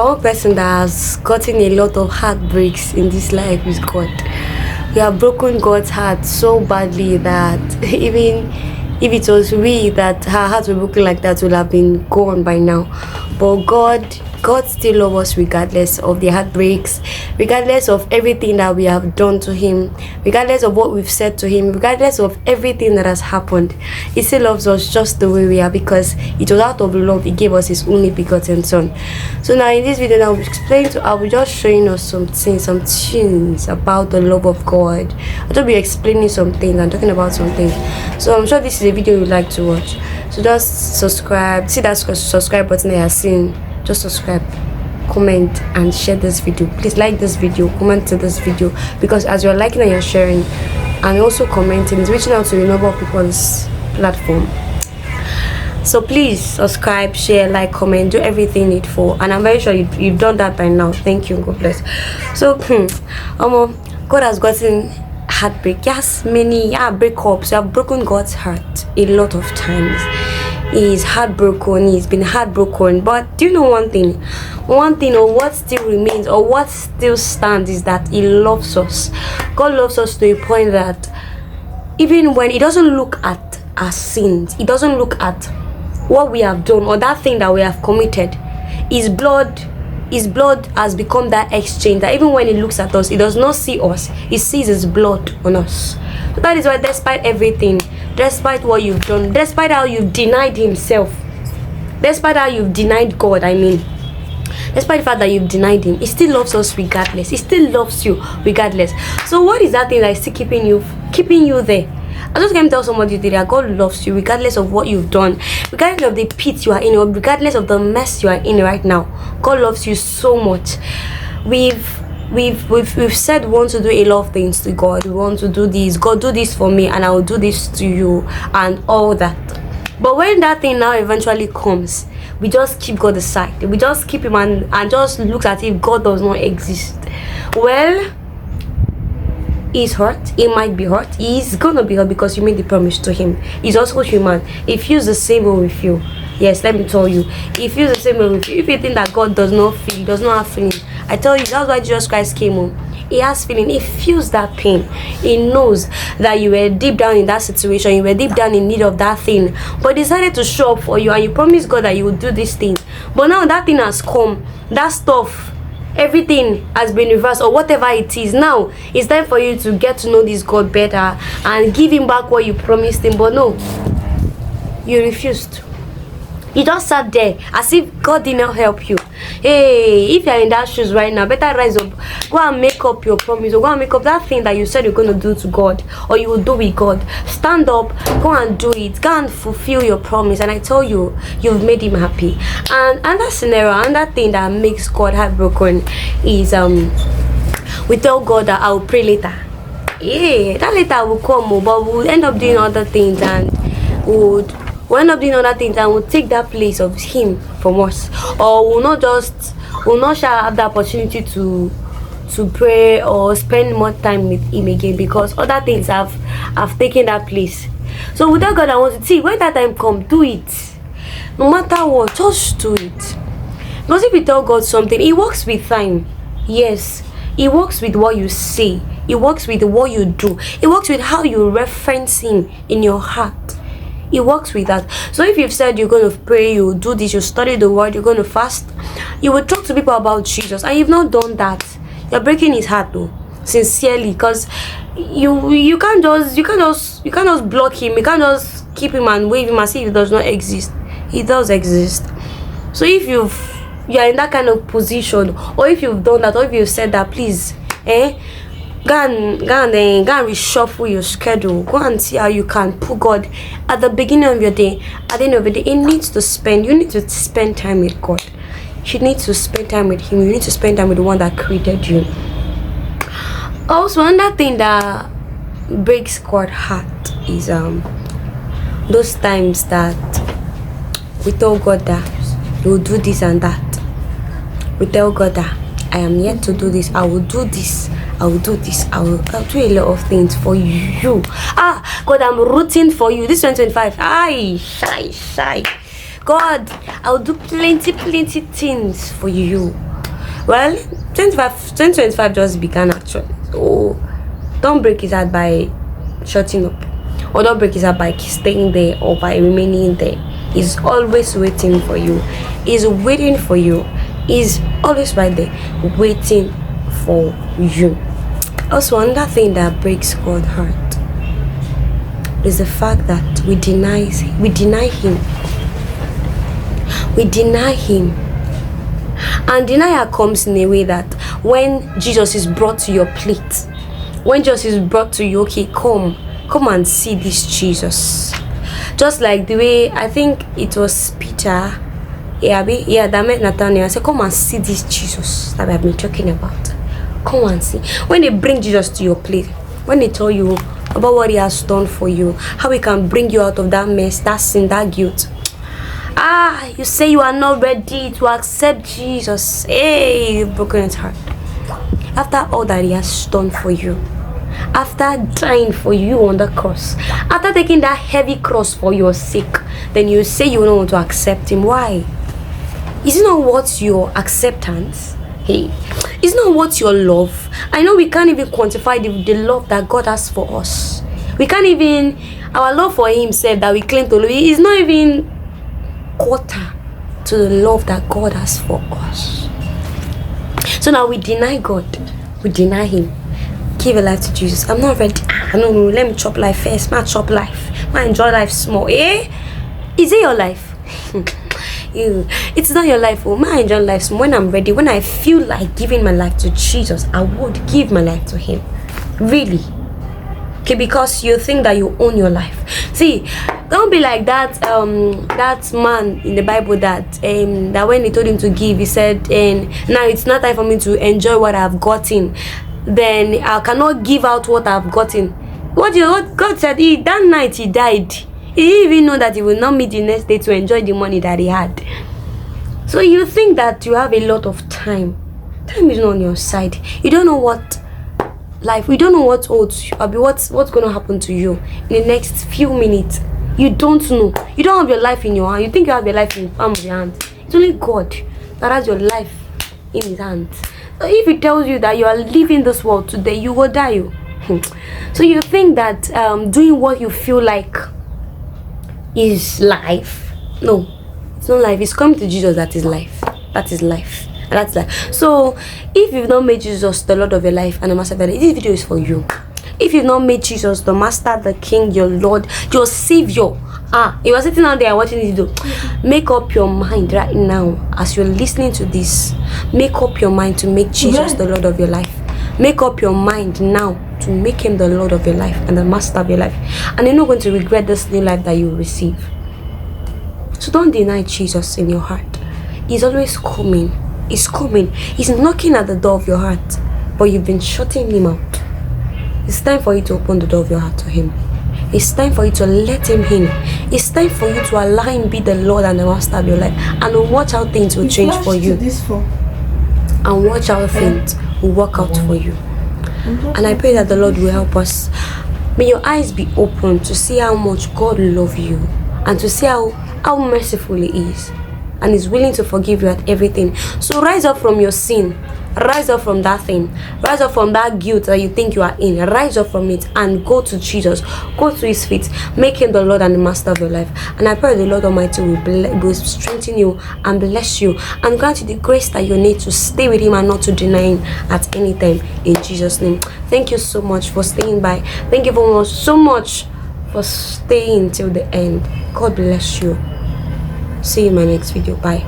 for one person that has gotten a lot of heartbreaks in this life with God. We have broken God's heart so badly that even if it was we that her heart were broken like that, would have been gone by now. But God still loves us regardless of the heartbreaks, regardless of everything that we have done to him, regardless of what we've said to him, regardless of everything that has happened. He still loves us just the way we are, because it was out of love he gave us his only begotten son. So now in this video, I will just showing us some things about the love of God. I'll be explaining some things and talking about some things. So I'm sure this is a video you'd like to watch. So just subscribe. See that subscribe button that you're seeing. Just subscribe, comment, and share this video. Please like this video, comment to this video, because as you're liking and you're sharing and also commenting, it's reaching out to a number of people on this platform. So please subscribe, share, like, comment, do everything needful, and I'm very sure you've done that by now. Thank you. God bless. So God has gotten heartbreak. Yes, many breakups. You have broken God's heart a lot of times. He's heartbroken. He's been heartbroken. But do you know one thing? Or what still remains, or what still stands, is that he loves us. God loves us to a point that even when he doesn't look at our sins, he doesn't look at what we have done or that thing that we have committed. His blood has become that exchange, that even when he looks at us, he does not see us, he sees his blood on us. So that is why, despite everything, despite what you've done, despite how you've denied himself, despite how you've denied God, despite the fact that you've denied him, he still loves us regardless. He still loves you regardless. So what is that thing that is still keeping you there? I just came to tell somebody today that God loves you regardless of what you've done, regardless of the pit you are in, or regardless of the mess you are in right now. God loves you so much. We've said we want to do a lot of things to God. We want to do this. God, do this for me, and I will do this to you, and all that. But when that thing now eventually comes, we just keep God aside. We just keep him and just looks as if God does not exist. Well, he's hurt. He might be hurt. He's gonna be hurt because you made the promise to him. He's also human. He feels the same way with you. Yes, let me tell you, he feels the same way with you. If you think that God does not feel, he does not have feeling, I tell you, that's why Jesus Christ came home. He has feeling. He feels that pain. He knows that you were deep down in that situation. You were deep down in need of that thing, but decided to show up for you, and you promised God that you would do this thing. But now that thing has come, that stuff, everything has been reversed, or whatever it is. Now it's time for you to get to know this God better and give him back what you promised him. But no, you refused. You just sat there as if God did not help you. Hey, if you're in that shoes right now, better rise up, go and make up your promise, or go and make up that thing that you said you're going to do to God, or you will do with God. Stand up, go and do it, go and fulfill your promise, and I tell you, you've made him happy. And that scenario, and that thing that makes God heartbroken is we tell God that I'll pray later. Yeah, that later will come, but we'll end up doing other things, and we'll end up doing other things, and we'll take that place of him from us, or we'll not have the opportunity to pray or spend more time with him again, because other things have taken that place. So without God, I want to see when that time comes, do it. No matter what, just do it. Because if you tell God something, he works with time. Yes, he works with what you say. He works with what you do. He works with how you reference him in your heart. He works with that. So if you've said you're going to pray, you do this, you study the word, you're going to fast, you will talk to people about Jesus, and you've not done that, you're breaking his heart though, sincerely, because you can't just block him. You can't just keep him and wave him as if he does not exist. He does exist. So if you're in that kind of position, or if you've done that, or if you've said that, please, go and reshuffle your schedule. Go and see how you can put God at the beginning of your day. At the end of the day, you need to spend time with God. You need to spend time with him. You need to spend time with the one that created you. Also, another thing that breaks God's heart is those times that we tell God that we will do this and that. We tell God that I am yet to do this, I will do this, I will do this, I'll do a lot of things for you. God, I'm rooting for you. This 2025, shy. God, I'll do plenty things for you. Well, 2025 just began actually. So don't break his heart by shutting up, or don't break his heart by staying there or by remaining there. He's always waiting for you. He's waiting for you. He's always right there waiting for you. Also, another thing that breaks God's heart is the fact that we deny him. We deny him. And denial comes in a way that when Jesus is brought to your plate, when Jesus is brought to you, okay, come and see this Jesus. Just like the way, I think it was Peter, that met Nathaniel. I said, come and see this Jesus that I've been talking about. Come and see. When they bring Jesus to your plate, when they tell you about what he has done for you, how he can bring you out of that mess, that sin, that guilt, you say you are not ready to accept Jesus. Hey, you've broken his heart. After all that he has done for you, after dying for you on the cross, after taking that heavy cross for your sake, then you say you don't want to accept him. Why? Is it not worth your acceptance? Hey, it's not worth your love. I know we can't even quantify the love that God has for us. We can't even, our love for himself that we claim to love is not even quarter to the love that God has for us. So now we deny God, we deny him. Give a life to Jesus. I'm not ready. No, let me chop life first. Ma chop life. Ma enjoy life small. Is it your life? It's not your life. Ma enjoy life small. When I'm ready, when I feel like giving my life to Jesus, I would give my life to him. Really. Okay, because you think that you own your life. See, don't be like that that man in the Bible that when he told him to give, he said, now it's not time for me to enjoy what I've gotten, then I cannot give out what I've gotten. What God said, that night he died. He didn't even know that he will not meet the next day to enjoy the money that he had. So you think that you have a lot of time. Time is not on your side. You don't know what life, we don't know what holds you, what's going to happen to you in the next few minutes. You don't know. You don't have your life in your hand. You think you have your life in the palm of your hand. It's only God that has your life in his hands. So if he tells you that you are leaving this world today, you will die. So you think that doing what you feel like is life. No, it's not life. It's coming to Jesus that is life. That is life. And that's life. So if you've not made Jesus the Lord of your life and the Master of your life, this video is for you. If you've not made Jesus the Master, the King, your Lord, your Savior, you are sitting out there watching this video, make up your mind right now as you're listening to this. Make up your mind to make Jesus the Lord of your life. Make up your mind now to make him the Lord of your life and the Master of your life. And you're not going to regret this new life that you will receive. So don't deny Jesus in your heart. He's always coming. He's coming. He's knocking at the door of your heart, but you've been shutting him out. It's time for you to open the door of your heart to him. It's time for you to let him in. It's time for you to allow him be the Lord and the Master of your life, and watch how things will change for you. And watch how things will work out for you. And I pray that the Lord will help us. May your eyes be open to see how much God loves you, and to see how merciful he is, and is willing to forgive you at everything. So rise up from your sin. Rise up from that thing. Rise up from that guilt that you think you are in. Rise up from it and go to Jesus. Go to his feet. Make him the Lord and the Master of your life. And I pray the Lord Almighty will strengthen you and bless you and grant you the grace that you need to stay with him and not to deny him at any time. In Jesus' name. Thank you so much for staying by. Thank you so much for staying till the end. God bless you. See you in my next video. Bye.